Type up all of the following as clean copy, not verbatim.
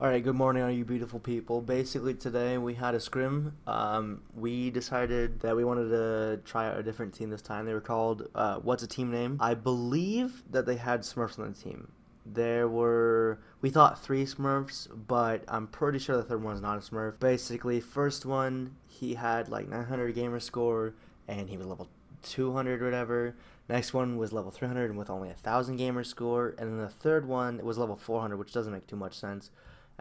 Alright, good morning, all you beautiful people. Basically, today we had a scrim. We decided that we wanted to try out a different team this time. They were called, what's a team name? I believe that they had Smurfs on the team. We thought 3 Smurfs, but I'm pretty sure the third one's not a Smurf. Basically, first one, he had like 900 gamer score, and he was level 200 or whatever. Next one was level 300 and with only 1,000 gamer score. And then the third one was level 400, which doesn't make too much sense.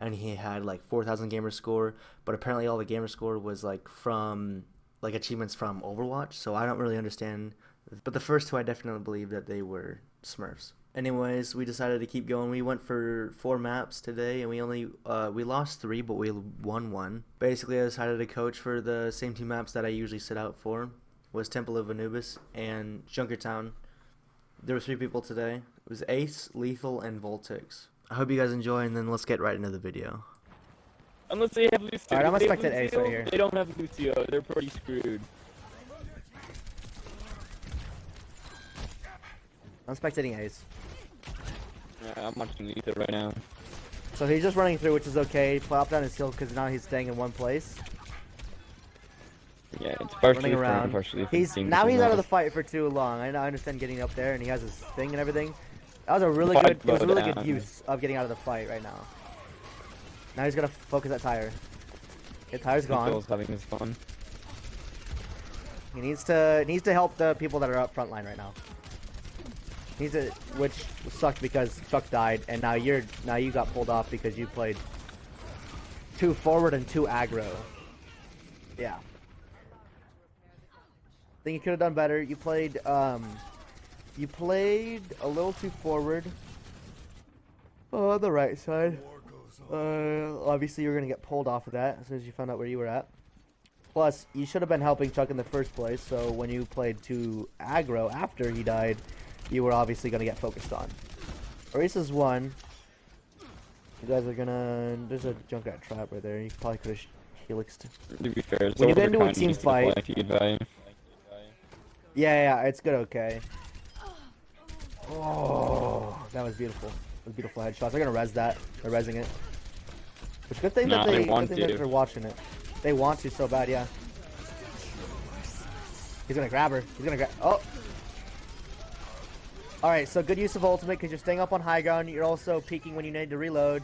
And he had like 4,000 gamer score, but apparently all the gamer score was like from like achievements from Overwatch, so I don't really understand. But the first two, I definitely believe that they were Smurfs. Anyways, we decided to keep going. We went for 4 maps today, and we lost 3, but we won 1. Basically, I decided to coach for the same 2 maps that I usually sit out for, was Temple of Anubis and Junkertown. There were 3 people today. It was Ace, Lethal, and Voltics. I hope you guys enjoy, and then let's get right into the video. Unless they have Lucio. Alright, I'm If they have expecting Ace Lucio, right here. They don't have Lucio. They're pretty screwed. I'm spectating Ace. I'm watching Lethal right now. So he's just running through, which is okay. He popped down his hill because now he's staying in one place. Yeah, it's partially Running around. partially He's out of the fight for too long. I understand getting up there, and he has his thing and everything. That was a really good use of getting out of the fight right now. Now he's gonna focus at Tire. Okay, Tire's gone. Lethal's having his fun. He needs to help the people that are up front line right now. Which sucked because Chuck died, and now you got pulled off because you played 2 forward and 2 aggro. Yeah. I think you could have done better. You played a little too forward. Oh, on the right side. Obviously you're gonna get pulled off of that as soon as you found out where you were at. Plus, you should have been helping Chuck in the first place, so when you played 2 aggro after he died, you were obviously gonna get focused on. Ace is 1. You guys are gonna... There's a Junkrat trap right there. You probably could have helixed. To be fair, when you get into a team fight... Yeah, it's good, okay. Oh, that was beautiful. Those beautiful headshots. They're gonna res that. They're resing it. Which good thing that they're watching it. They want to so bad, yeah. He's gonna grab her. He's gonna grab. Oh. All right, so good use of ultimate because you're staying up on high ground. You're also peeking when you need to reload,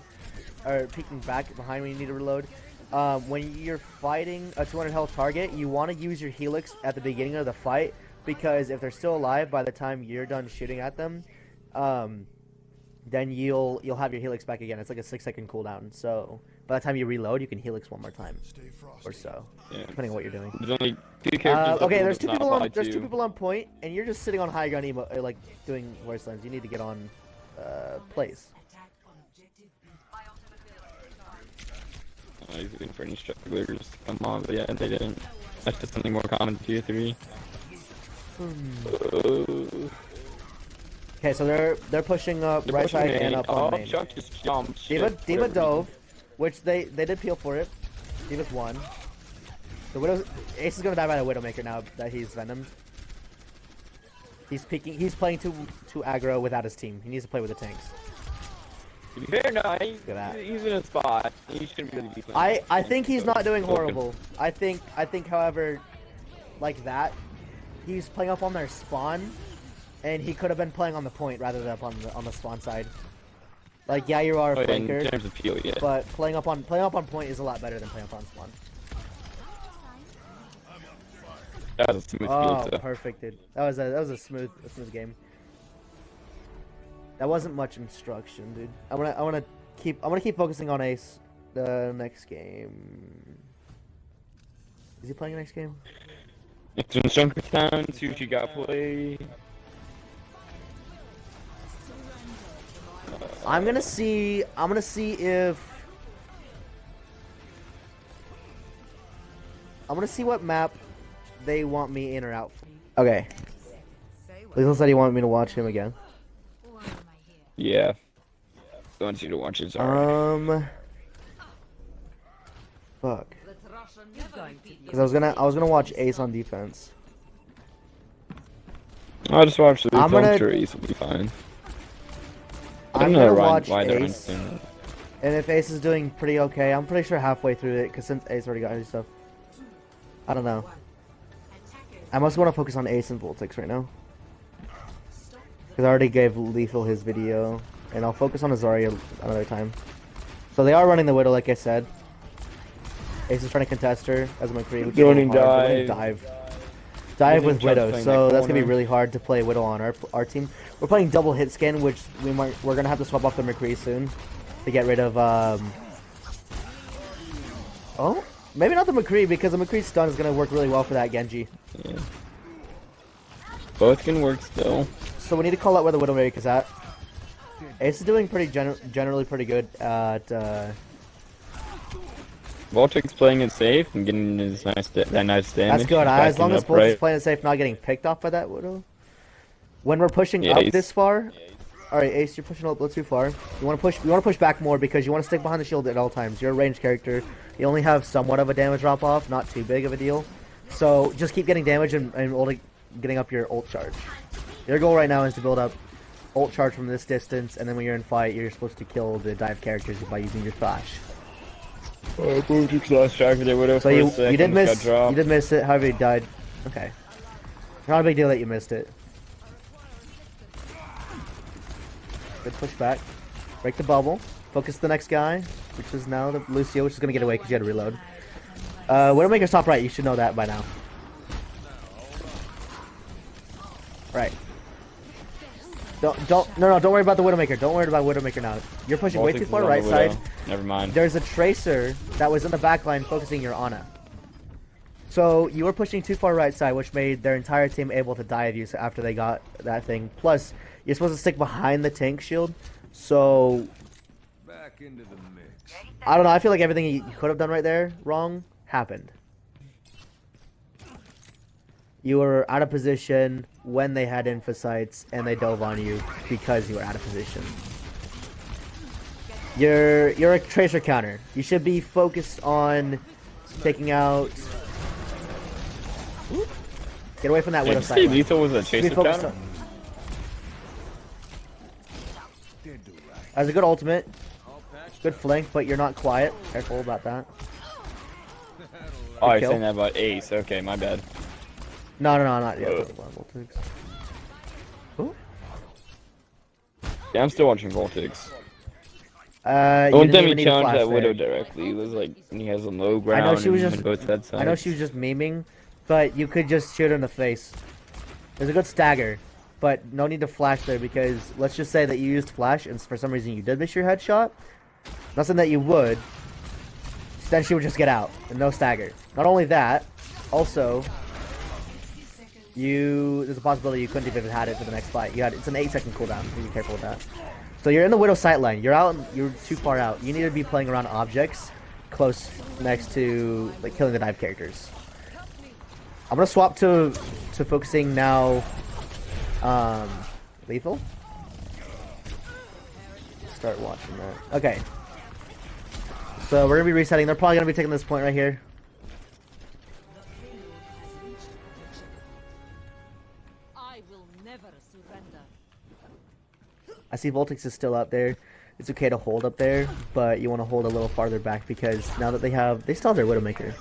or peeking back behind when you need to reload. When you're fighting a 200 health target, you want to use your helix at the beginning of the fight. Because if they're still alive by the time you're done shooting at them, then you'll have your helix back again. It's like a 6-second cooldown. So by the time you reload, you can helix 1 more time, or so, depending on what you're doing. There's only 2 characters. Okay, there's 2 people on point, and you're just sitting on high ground, like doing wastelands. You need to get on place. He's looking for any strugglers to come on, but yeah, they didn't. That's just something more common to Tier 3. Okay, so they're pushing up right side and up on main. Chuck just jumped. D.Va dove, which they did peel for it. D.Va's 1. The Ace is gonna die by the Widowmaker now that he's venomed. He's peeking. He's playing too aggro without his team. He needs to play with the tanks. To be fair, no, he's in a spot. He shouldn't really be playing. I think he's not doing horrible. I think, however, like that. He's playing up on their spawn, and he could have been playing on the point rather than up on the spawn side. Like, yeah, you are a flanker, in terms of peel, yeah. but playing up on point is a lot better than playing up on spawn. That was a smooth peel, too. Perfect, dude. That was a smooth game. That wasn't much instruction, dude. I wanna keep focusing on Ace the next game. Is he playing the next game? It's in Junkertown, see what you got play. I'm gonna see what map they want me in or out for. Okay. Lethal said he wanted me to watch him again. Yeah. I want you to watch it, alright. Fuck. Because I was gonna watch Ace on defense. I'll just watch the replay. I'm sure Ace will be fine. I'm gonna watch Ace, And if Ace is doing pretty okay, I'm pretty sure halfway through it, because since Ace already got his stuff. I don't know. I must want to focus on Ace and Voltics right now. Because I already gave Lethal his video. And I'll focus on Azaria another time. So they are running the Widow, like I said. Ace is trying to contest her as a McCree. Joining dive. Dive with Widow, so that's gonna be really hard to play Widow on our team. We're playing double hit scan, which we're gonna have to swap off the McCree soon to get rid of oh, maybe not the McCree, because the McCree stun is gonna work really well for that Genji. Yeah. Both can work still. So we need to call out where the Widowmaker is at. Ace is doing pretty generally pretty good at Voltics playing it safe and getting his nice damage. That's good. As long as Voltics is playing it safe, not getting picked off by that Widow. When we're pushing up this far, all right, Ace, you're pushing up a little too far. You want to push back more because you want to stick behind the shield at all times. You're a ranged character. You only have somewhat of a damage drop off, not too big of a deal. So just keep getting damage and getting up your ult charge. Your goal right now is to build up ult charge from this distance, and then when you're in fight, you're supposed to kill the dive characters by using your flash. Voltics lost track of their Widow. So you did miss it. However, you died. Okay, not a big deal that you missed it. Good push back. Break the bubble. Focus the next guy, which is now the Lucio, which is gonna get away because you had to reload. Widowmaker's top right. You should know that by now. Right. Don't worry about the Widowmaker. Don't worry about Widowmaker now. You're pushing way too far right side. Never mind. There's a Tracer that was in the back line focusing your Ana. So you were pushing too far right side, which made their entire team able to dive you after they got that thing. Plus, you're supposed to stick behind the tank shield. So back into the mix. I don't know. I feel like everything you could have done right there wrong happened. You were out of position when they had infocytes, and they dove on you because you were out of position. You're a Tracer counter. You should be focused on taking out. Ooh. Get away from that Widow side. Lethal was a Tracer counter? That's a good ultimate. Good flank, but you're not quiet. Careful about that. Oh, you're saying that about Ace. Okay, my bad. No, not yet. Yeah, I'm still watching Voltics. Don't let me challenge that Widow directly. It was like he has a low ground. I know she was just. Both sides. I know she was just memeing, but you could just shoot her in the face. There's a good stagger, but no need to flash there because let's just say that you used flash and for some reason you did miss your headshot. Nothing that you would. Then she would just get out and no stagger. Not only that, also. There's a possibility you couldn't even have had it for the next fight. It's an 8-second cooldown. Be careful with that. So you're in the Widow sight line. You're too far out. You need to be playing around objects close next to like killing the dive characters. I'm gonna swap to focusing now. Lethal. Start watching that. Okay. So we're gonna be resetting. They're probably gonna be taking this point right here. I see Voltics is still up there. It's okay to hold up there, but you want to hold a little farther back because now that they still have their Widowmaker.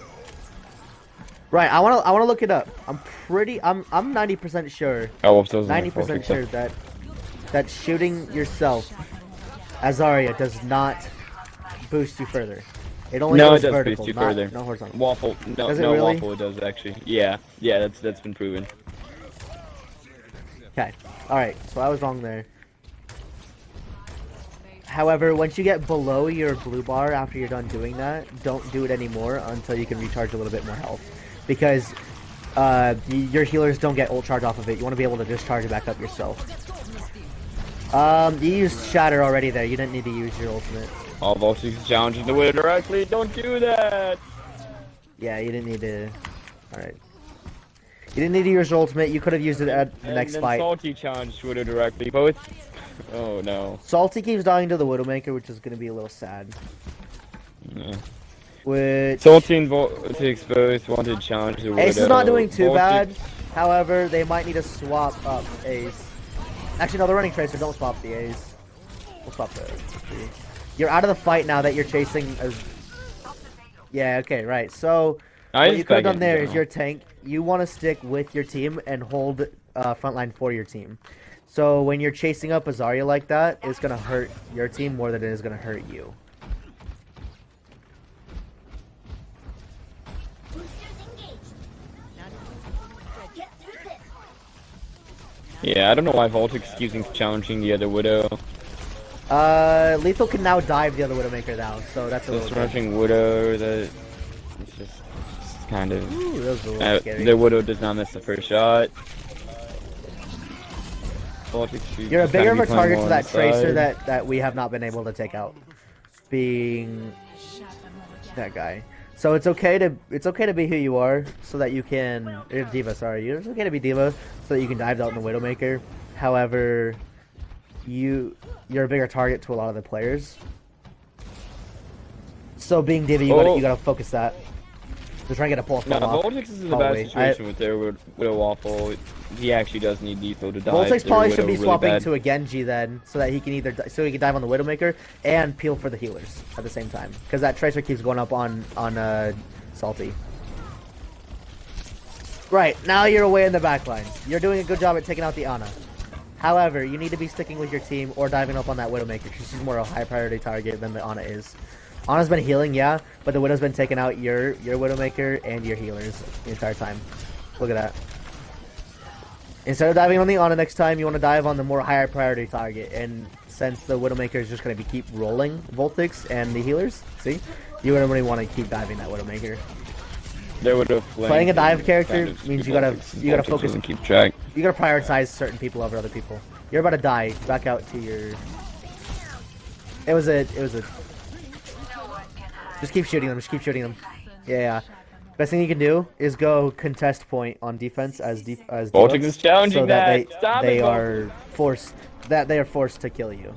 Right, I wanna look it up. I'm 90% sure. 90% sure that shooting yourself, Azaria, does not boost you further. It only goes vertical, boost you further. No horizontal. Waffle, Really? Waffle it does actually. Yeah, that's been proven. Okay, all right. So I was wrong there. However, once you get below your blue bar after you're done doing that, don't do it anymore until you can recharge a little bit more health. Because your healers don't get ult charge off of it. You want to be able to just charge it back up yourself. You used Shatter already there. You didn't need to use your ultimate. All Voltics challenging the Widow directly. Don't do that! Yeah, you didn't need to... Alright. You didn't need to use your ultimate. You could have used it at the next fight. Salty challenged Widow directly. Both... Oh no. Salty keeps dying to the Widowmaker, which is going to be a little sad. Yeah. Which... Salty and Voltics both wanted to challenge the Widow. Ace is not doing too bad. However, they might need to swap up Ace. Actually, no, they're running Tracer. Don't swap the Ace. We'll swap the... You're out of the fight now that you're chasing. Yeah. Okay. Right. So what you could have done there is your tank. You want to stick with your team and hold frontline for your team. So when you're chasing up a Zarya like that, it's gonna hurt your team more than it is gonna hurt you. Yeah, I don't know why Voltics keeps challenging the other Widow. Lethal can now dive the other Widowmaker now, so that's a little rushing Widow, that it's just kind of... Ooh, that was a little scary. The Widow does not miss the first shot. You're a bigger of a target to that Tracer that we have not been able to take out. Being that guy. So it's okay to be who you are, so that you can D.Va. Sorry, it's okay to be D.Va, so that you can dive out in the Widowmaker. However, you're a bigger target to a lot of the players. So being D.Va, you gotta focus that. They're trying to get a pulse. No, Voltics is in a bad situation with their Widow Waffle. He actually does need Lethal to dive. Voltics probably should be swapping to a Genji then, so that he can he can dive on the Widowmaker and peel for the healers at the same time, because that Tracer keeps going up on Salty. Right, now you're away in the backline. You're doing a good job at taking out the Ana. However, you need to be sticking with your team or diving up on that Widowmaker, because she's more a high priority target than the Ana is. Ana's been healing, yeah, but the Widow's been taking out your Widowmaker and your healers the entire time. Look at that. Instead of diving on the Ana next time, you want to dive on the more higher priority target. And since the Widowmaker is just going to keep rolling Voltics and the healers, see, you really want to keep diving that Widowmaker. Playing a dive character means you gotta focus and keep track. You gotta prioritize certain people over other people. You're about to die. Back out to your. It was a. Just keep shooting them. Just keep shooting them. Yeah. Best thing you can do is go contest point on defense as Voltics is challenging so that they are forced to kill you.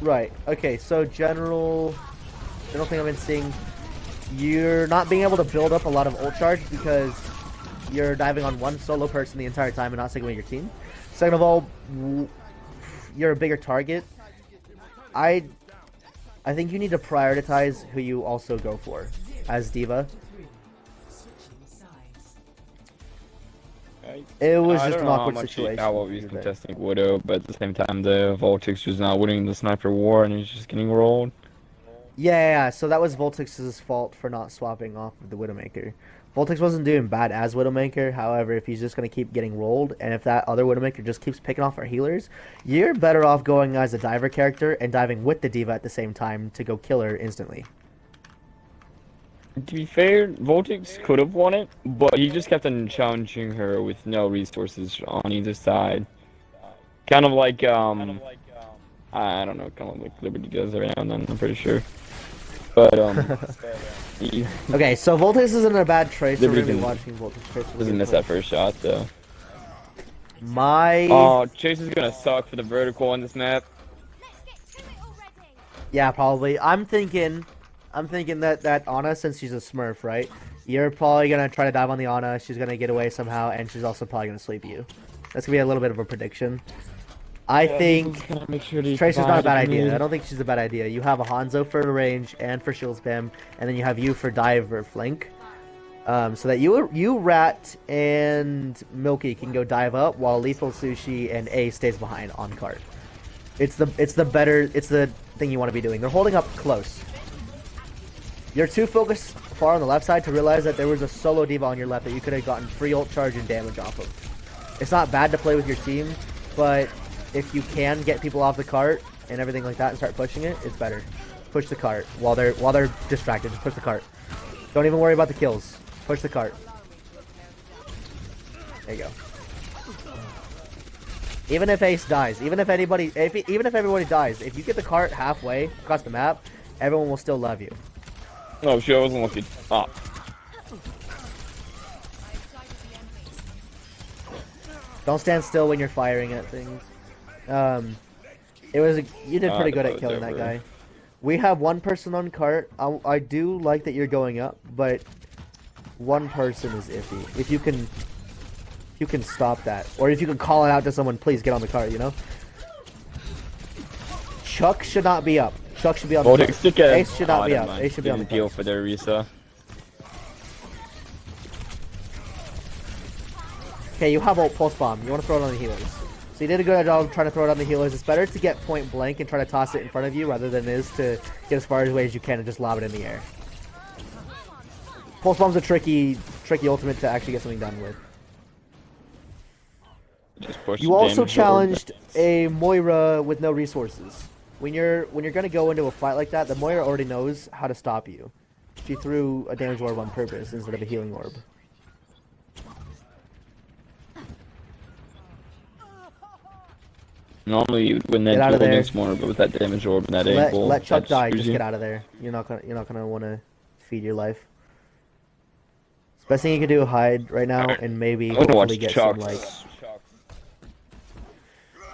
Right. Okay. So general thing I've been seeing, you're not being able to build up a lot of ult charge because you're diving on one solo person the entire time and not sticking with your team. Second of all, you're a bigger target. I think you need to prioritize who you also go for as D.Va. It was just an awkward situation. I was contesting Widow, but at the same time, the Voltics was not winning the sniper war, and he's just getting rolled. Yeah, so that was Voltics' fault for not swapping off of the Widowmaker. Voltics wasn't doing bad as Widowmaker, however, if he's just going to keep getting rolled, and if that other Widowmaker just keeps picking off our healers, you're better off going as a diver character and diving with the D.Va at the same time to go kill her instantly. To be fair, Voltics could have won it, but he just kept on challenging her with no resources on either side. Kind of like, I don't know, kind of like Liberty does every now and then, I'm pretty sure. But, Okay, so Voltics is in a bad trace, so we're going to be watching Voltics trace. Doesn't miss that first shot, though. Oh, Chase is gonna suck for the vertical on this map. Yeah, probably. I'm thinking that Ana, since she's a Smurf, right? You're probably gonna try to dive on the Ana. She's gonna get away somehow, and she's also probably gonna sleep you. That's gonna be a little bit of a prediction. I think Tracer's not a bad idea. I don't think she's a bad idea. You have a Hanzo for range and for shield spam, and then you have you for dive or flank. So that you Rat and Milky can go dive up while Lethal Sushi and A stays behind on cart. It's the thing you want to be doing. They're holding up close. You're too focused far on the left side to realize that there was a solo D.Va on your left that you could have gotten free ult charge and damage off of. It's not bad to play with your team, but if you can get people off the cart and everything like that and start pushing it, it's better. Push the cart while they're distracted. Just push the cart. Don't even worry about the kills. Push the cart. There you go. Even if Ace dies, even if everybody dies, if you get the cart halfway across the map, everyone will still love you. Oh shit, I wasn't looking. Ah. Don't stand still when you're firing at things. You did pretty good at killing that guy. We have one person on cart. I do like that you're going up, but one person is iffy. If you can stop that, or if you can call it out to someone, please get on the cart, you know? Chuck should not be up. Chuck should be on Voltics the stick it. Ace should not be up. Ace should be on the Deal front. for their Risa. Okay, you have ult pulse bomb. You want to throw it on the healers. So you did a good job trying to throw it on the healers. It's better to get point blank and try to toss it in front of you rather than it is to get as far away as you can and just lob it in the air. Pulse bomb's a tricky ultimate to actually get something done with. Just push You the also damage orb. challenged a Moira with no resources. When you're gonna go into a fight like that, the Moira already knows how to stop you. She threw a damage orb on purpose instead of a healing orb. Normally, when Get they're out of dual there. against more, but with that damage orb and that ankle, Let Chuck that die. screws Just you. get out of there. You're not gonna want to feed your life. Best thing you can do, hide right now, and maybe I'm gonna hopefully watch get Chuck. some like.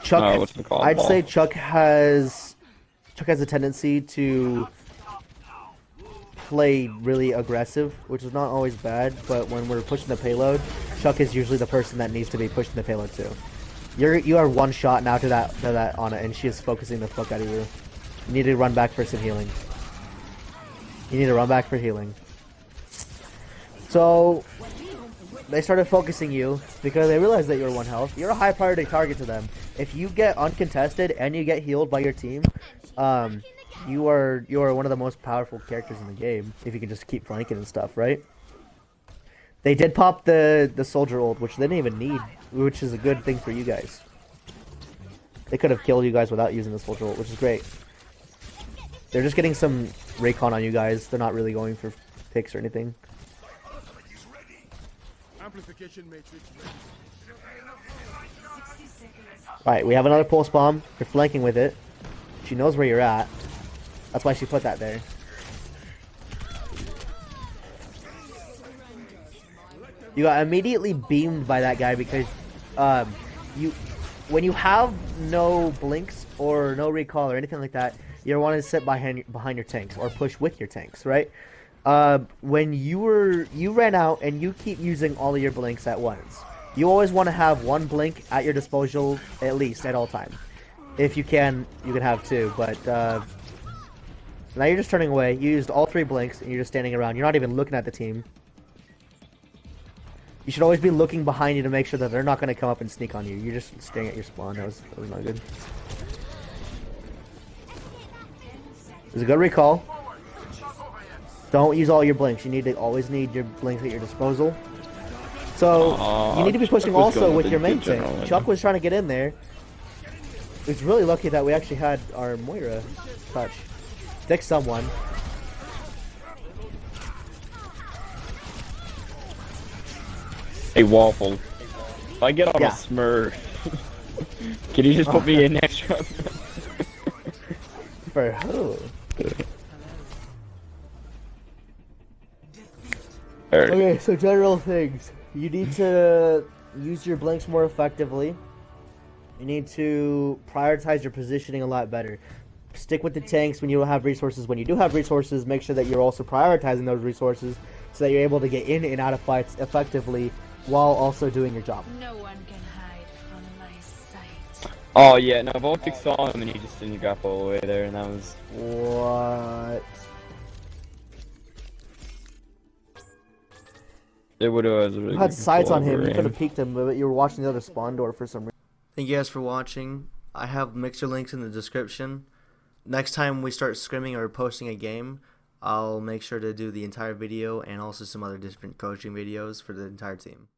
Chuck, what's it called? I'd say Ball. Chuck has a tendency to play really aggressive, which is not always bad. But when we're pushing the payload, Chuck is usually the person that needs to be pushing the payload too. You are one shot now to that Ana, and she is focusing the fuck out of you. You need to run back for some healing. You need to run back for healing. So they started focusing you because they realized that you're 1 health. You're a high priority target to them. If you get uncontested and you get healed by your team, you are one of the most powerful characters in the game if you can just keep flanking and stuff, right? They did pop the soldier ult, which they didn't even need, which is a good thing for you guys. They could have killed you guys without using the soldier ult, which is great. They're just getting some recon on you guys. They're not really going for picks or anything. Alright, we have another pulse bomb. They're flanking with it. She knows where you're at. That's why she put that there. You got immediately beamed by that guy because when you have no blinks or no recall or anything like that, you want to sit behind your tanks or push with your tanks, right? When you ran out and you keep using all of your blinks at once, you always want to have one blink at your disposal at least at all times. If you can have two, but now you're just turning away. You used all 3 blinks and you're just standing around. You're not even looking at the team. You should always be looking behind you to make sure that they're not going to come up and sneak on you. You're just staring at your spawn. That was not good. There's a good recall. Don't use all your blinks. You need to always need your blinks at your disposal. So you need to be pushing Chuck was also going with with your the main general tank. right Chuck now. was trying to get in there. It's really lucky that we actually had our Moira touch. Stick someone. Hey, Waffle. If I get on Yeah. a Smurf, can you just put me in next round? For who? Alright. Okay, so general things. You need to use your blinks more effectively. You need to prioritize your positioning a lot better. Stick with the tanks when you don't have resources. When you do have resources, make sure that you're also prioritizing those resources so that you're able to get in and out of fights effectively while also doing your job. No one can hide from my sight. Oh yeah, no, Voltics saw him and he just didn't grapple away there, and that was... What? It would have... You had sights on him. You could have peeked him, but you were watching the other spawn door for some reason. Thank you guys for watching. I have mixer links in the description. Next time we start scrimming or posting a game, I'll make sure to do the entire video and also some other different coaching videos for the entire team.